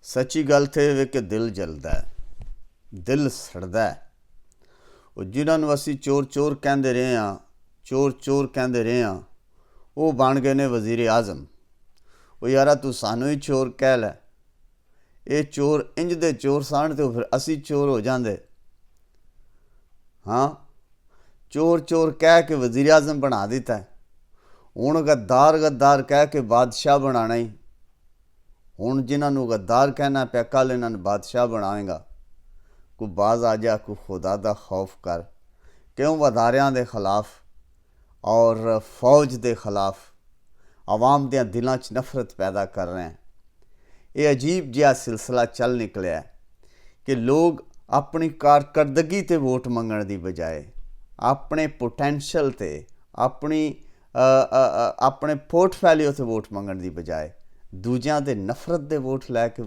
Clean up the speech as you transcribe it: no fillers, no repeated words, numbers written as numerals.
सच्ची गल तो ये कि दिल जलदा है, दिल सड़दा है। ਉਹ ਜਿਨ੍ਹਾਂ ਨੂੰ ਅਸੀਂ ਚੋਰ ਚੋਰ ਕਹਿੰਦੇ ਰਹੇ ਹਾਂ, ਚੋਰ ਚੋਰ ਕਹਿੰਦੇ ਰਹੇ ਹਾਂ, ਉਹ ਬਣ ਗਏ ਨੇ ਵਜ਼ੀਰ ਆਜ਼ਮ। ਉਹ ਯਾਰਾ ਤੂੰ ਸਾਨੂੰ ਹੀ ਚੋਰ ਕਹਿ ਲੈ, ਇਹ ਚੋਰ ਇੰਜ ਦੇ ਚੋਰ ਸਨ ਤੇ ਫਿਰ ਅਸੀਂ ਚੋਰ ਹੋ ਜਾਂਦੇ। ਹਾਂ, ਚੋਰ ਚੋਰ ਕਹਿ ਕੇ ਵਜ਼ੀਰ ਆਜ਼ਮ ਬਣਾ ਦਿੱਤਾ। ਹੁਣ ਗੱਦਾਰ ਗੱਦਾਰ ਕਹਿ ਕੇ ਬਾਦਸ਼ਾਹ ਬਣਾਣਾ ਹੀ। ਹੁਣ ਜਿਨ੍ਹਾਂ ਨੂੰ ਗੱਦਾਰ ਕਹਿਣਾ ਪਿਆ, ਕੱਲ੍ਹ ਇਹਨਾਂ ਨੂੰ ਬਾਦਸ਼ਾਹ ਬਣਾਵੇਗਾ। ਕੋਈ ਬਾਜ਼ ਆ ਜਾ, ਕੋਈ खुदा ਦਾ खौफ कर। क्यों अदारियां ਦੇ खिलाफ और फौज के खिलाफ आवाम के दिलों च नफरत पैदा कर रहे हैं। ये अजीब जिहा सिलसिला चल निकलिया कि लोग अपनी कारकरदगी ते वोट मंगण की बजाय अपने पोटैंशल ते अपने पोर्टफोलियो से वोट मंगण की बजाय दूजियां दे नफरत दे वोट लैके